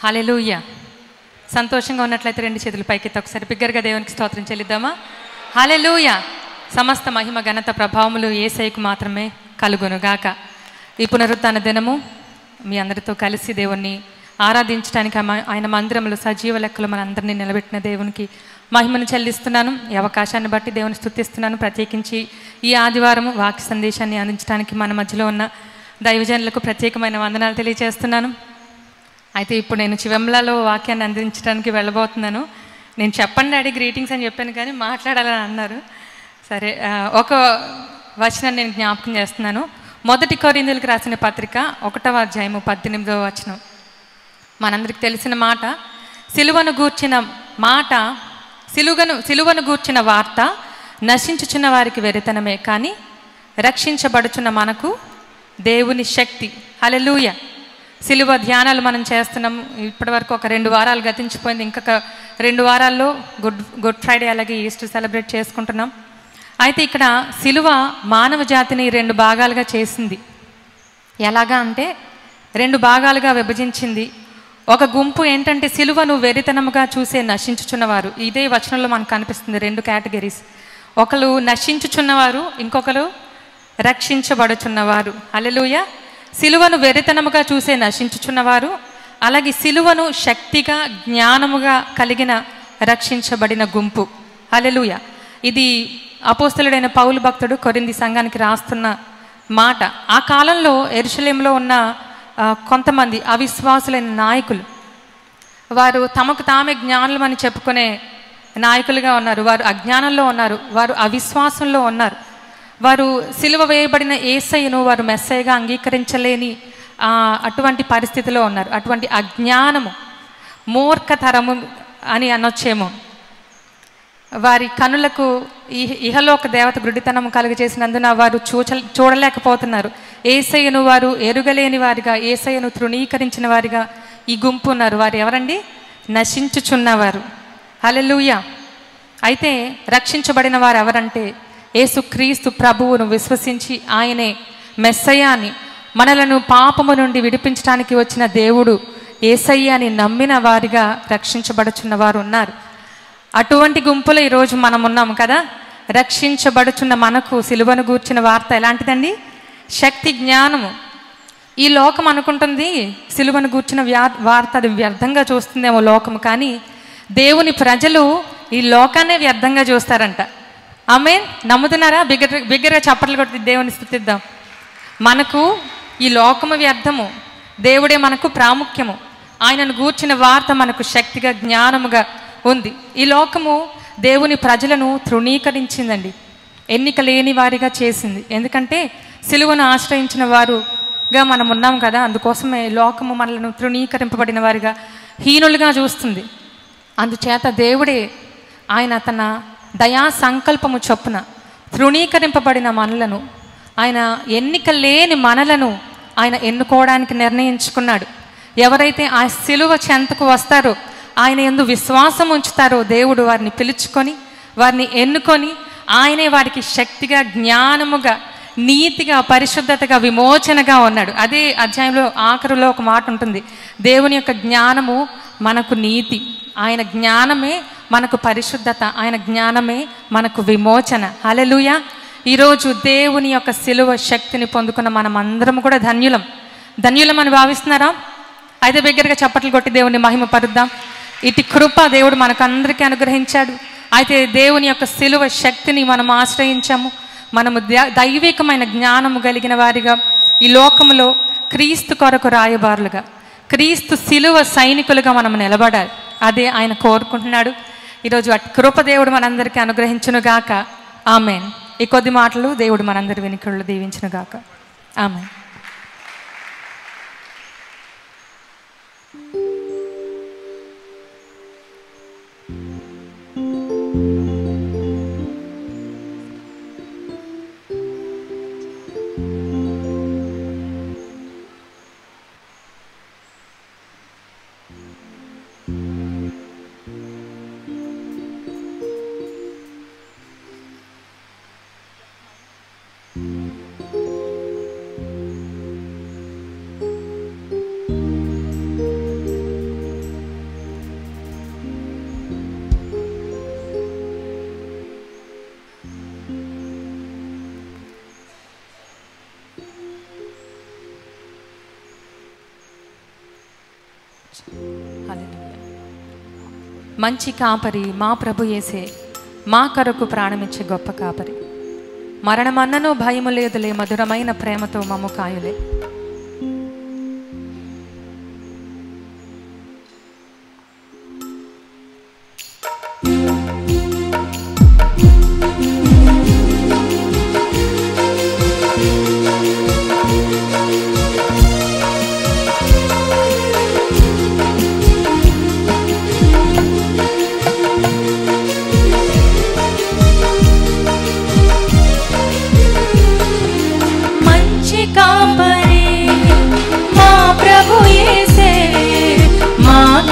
హల్లెలూయా. సంతోషంగా ఉన్నట్లయితే రెండు చేతులు పైకెత్తి ఒకసారి బిగ్గరగా దేవునికి స్తోత్రం చెల్లిద్దామా? హల్లెలూయా. సమస్త మహిమ ఘనత ప్రభావములు యేసయ్యకు మాత్రమే కలుగునుగాక. ఈ పునరుత్థాన దినము మీ అందరితో కలిసి దేవుణ్ణి ఆరాధించడానికి ఆయన మందిరంలో సజీవ లెక్కలు మనందరినీ నిలబెట్టిన దేవునికి మహిమను చెల్లిస్తున్నాను. ఈ అవకాశాన్ని బట్టి దేవుని స్తుతిస్తున్నాను. ప్రత్యేకించి ఈ ఆదివారము వాక్య సందేశాన్ని అందించడానికి మన మధ్యలో ఉన్న దైవజనులకు ప్రత్యేకమైన వందనాలు తెలియజేస్తున్నాను. అయితే ఇప్పుడు నేను చివెంలలో వాక్యాన్ని అందించడానికి వెళ్ళబోతున్నాను. నేను చెప్పండి డాడీ గ్రీటింగ్స్ అని చెప్పాను, కానీ మాట్లాడాలని అన్నారు. సరే, ఒక వచనాన్ని నేను జ్ఞాపకం చేస్తున్నాను. 1 కొరింథీయులకు రాసిన పత్రిక 1వ అధ్యాయము 18వ వచనం. మనందరికి తెలిసిన మాట, సిలువను గూర్చిన వార్త నశించుచున్న వారికి వెరితనమే, కానీ రక్షించబడుచున్న మనకు దేవుని శక్తి. హల్లెలూయా. సిలువ ధ్యానాలు మనం చేస్తున్నాం. ఇప్పటి వరకు ఒక 2 వారాలు గతించిపోయింది. ఇంకొక 2 వారాల్లో గుడ్ ఫ్రైడే అలాగే ఈస్టర్ సెలబ్రేట్ చేసుకుంటున్నాం. అయితే ఇక్కడ సిలువ మానవ జాతిని 2 భాగాలుగా చేసింది. ఎలాగా అంటే 2 భాగాలుగా విభజించింది. ఒక గుంపు ఏంటంటే సిలువను వెరితనముగా చూసే నశించుచున్నవారు. ఇదే వచనంలో మనకు కనిపిస్తుంది 2 కేటగిరీస్. ఒకరు నశించుచున్నవారు, ఇంకొకరు రక్షించబడుచున్నవారు. హల్లెలూయా. సిలువను వెరితనముగా చూసే నశించుచున్నవారు, అలాగే సిలువను శక్తిగా జ్ఞానముగా కలిగిన రక్షించబడిన గుంపు. హల్లెలూయా. ఇది అపోస్తలుడైన పౌలు భక్తుడు కొరింథీ సంఘానికి రాస్తున్న మాట. ఆ కాలంలో యెరూషలేములో ఉన్న కొంతమంది అవిశ్వాసులైన నాయకులు, వారు తమకు తామే జ్ఞానులమని చెప్పుకునే నాయకులుగా ఉన్నారు. వారు అజ్ఞానంలో ఉన్నారు, వారు అవిశ్వాసంలో ఉన్నారు. వారు సిలువ వేయబడిన యేసయ్యను వారు మెస్సయ్యగా అంగీకరించలేని అటువంటి పరిస్థితిలో ఉన్నారు. అటువంటి అజ్ఞానము, మూర్ఖతరము అని అనొచ్చేమో. వారి కనులకు ఇహలోక దేవత గుడ్డితనం కలుగజేసినందున వారు చూడలేకపోతున్నారు. యేసయ్యను వారు ఎరుగలేని వారిగా, యేసయ్యను తృణీకరించిన వారిగా ఈ గుంపు ఉన్నారు. వారు ఎవరండి? నశించుచున్నవారు. హల్లెలూయా. అయితే రక్షించబడిన వారు ఎవరంటే యేసుక్రీస్తు ప్రభువును విశ్వసించి ఆయనే మెస్సయ్యాని, మనలను పాపము నుండి విడిపించడానికి వచ్చిన దేవుడు యేసయ్యని నమ్మిన వారిగా రక్షించబడుచున్న వారు ఉన్నారు. అటువంటి గుంపులో ఈరోజు మనం ఉన్నాము కదా. రక్షించబడుచున్న మనకు సిలువను గూర్చిన వార్త ఎలాంటిదండి? శక్తి, జ్ఞానము. ఈ లోకం అనుకుంటుంది సిలువను గూర్చిన వార్త అది వ్యర్థంగా చూస్తుందేమో లోకము, కానీ దేవుని ప్రజలు ఈ లోకాన్నే వ్యర్థంగా చూస్తారంట. ఆమేన్. నమ్ముతున్నారా? బిగ్గరగా చప్పట్లు కొట్టి దేవుని స్తుతిద్దాం. మనకు ఈ లోకము వ్యర్థము, దేవుడే మనకు ప్రాముఖ్యము. ఆయనను గూర్చిన వార్త మనకు శక్తిగా, జ్ఞానముగా ఉంది. ఈ లోకము దేవుని ప్రజలను తృణీకరించిందండి, ఎన్నిక లేని వారిగా చేసింది. ఎందుకంటే సిలువను ఆశ్రయించిన వారుగా మనం ఉన్నాం కదా. అందుకోసమే లోకము మనలను తృణీకరింపబడిన వారిగా, హీనులుగా చూస్తుంది. అందుచేత దేవుడే ఆయన తన దయా సంకల్పము చొప్పున తృణీకరింపబడిన మనలను, ఆయన ఎన్నిక లేని మనలను ఆయన ఎన్నుకోవడానికి నిర్ణయించుకున్నాడు. ఎవరైతే ఆ సిలువ చెంతకు వస్తారో, ఆయన యందు విశ్వాసం ఉంచుతారో, దేవుడు వారిని పిలుచుకొని వారిని ఎన్నుకొని ఆయనే వారికి శక్తిగా, జ్ఞానముగా, నీతిగా, పరిశుద్ధతగా, విమోచనగా ఉన్నాడు. అదే అధ్యాయంలో ఆఖరులో ఒక మాట ఉంటుంది, దేవుని యొక్క జ్ఞానము మనకు నీతి, ఆయన జ్ఞానమే మనకు పరిశుద్ధత, ఆయన జ్ఞానమే మనకు విమోచన. హల్లెలూయా. ఈరోజు దేవుని యొక్క సిలువ శక్తిని పొందుకున్న మనం అందరం కూడా ధన్యులం అని భావిస్తున్నారా? అయితే బిగ్గరగా చప్పట్లు కొట్టి దేవుని మహిమ పరుద్దాం. ఇటు కృప దేవుడు మనకు అందరికీ అనుగ్రహించాడు. అయితే దేవుని యొక్క సిలువ శక్తిని మనం ఆశ్రయించాము. మనము దైవికమైన జ్ఞానము కలిగిన వారిగా ఈ లోకములో క్రీస్తు కొరకు రాయబారులుగా, క్రీస్తు సిలువ సైనికులుగా మనం నిలబడాలి. అదే ఆయన కోరుకుంటున్నాడు. ఈరోజు అటు కృప దేవుడు మనందరికీ అనుగ్రహించునుగాక. ఆమేన్. ఈ కొద్ది మాటలు దేవుడు మనందరి వెనుకళ్ళు దీవించునుగాక. ఆమేన్. హల్లెలూయా. మంచి కాపరి మా ప్రభు యేసే, మా కొరకు ప్రాణమిచ్చే గొప్ప కాపరి. మరణమన్నను భయము లేదులే, మధురమైన ప్రేమతో మమ్ము కాయులే.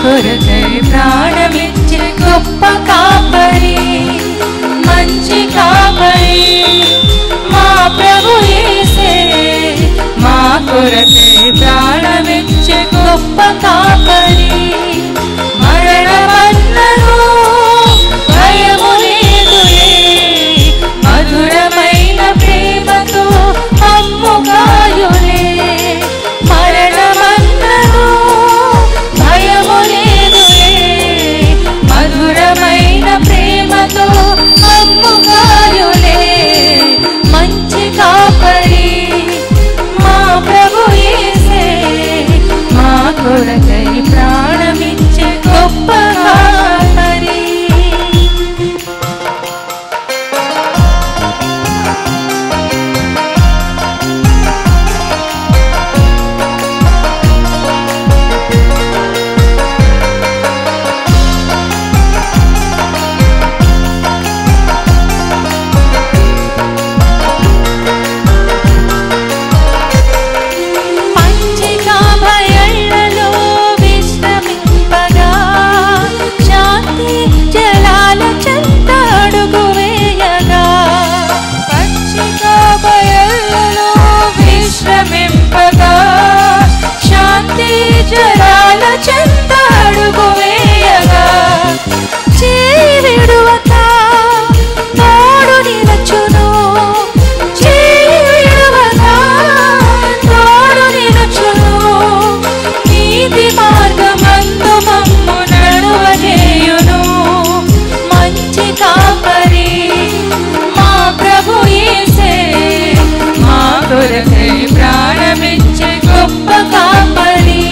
కొరకై ప్రాణమిచ్చే గొప్ప కాపరి, మంచి కాపరి మా ప్రభు యేసే, మా కొరకై ప్రాణమిచ్చే గొప్ప కాపరి. మరణమన్నను భయము లేదులే, మధురమైన ప్రేమతో మమ్ము కాయులే. మరణమన్నను భయము లేదులే, మధురమైన ప్రేమతో మమ్ము కాయులే. మంచి కాపరి మా ప్రభు యేసే, మా కొరకై ప్రాణమిచ్చే గొప్ప కాపరి. జలాల చెంత అడుగు వేయగా, చేయి విడువక తోడు నిలచును, చేయి విడువక తోడు నిలచును. నీతి మార్గమందు మమ్ము నడువజేయును. మంచి కాపరి మా ప్రభు యేసే, మా కొరకై ప్రాణమిచ్చే గొప్ప కాపరి.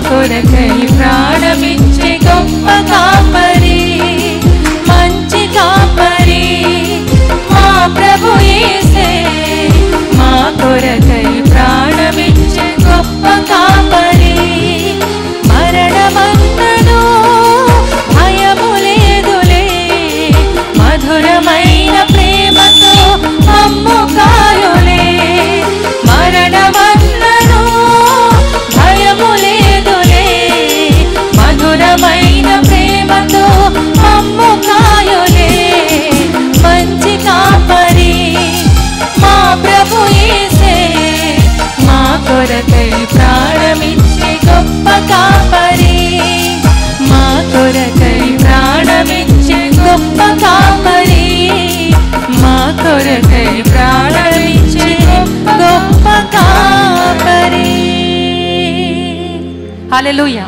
కొరకై ప్రాణమిచ్చే గొప్ప కాపరి, మంచి కాపరి మా ప్రభు యేసే, మా కొరకై ప్రాణమిచ్చే గొప్ప కాపరి. మరణమన్నను భయము లేదులే, మధురమైన ప్రేమతో మమ్ము కాయులే. మరణమన్నను భయము లేదులే, మధురమైన ప్రేమతో మమ్ము కాయులే. మంచి కాపరి మా ప్రభు యేసే, మా కొరకై ప్రాణమిచ్చే గొప్ప కాపరి. మా కొరకై ప్రాణమిచ్చే గొప్ప కాపరి, మా కొరకై ప్రాణమిచ్చే గొప్ప కాపరి. హల్లెలూయా.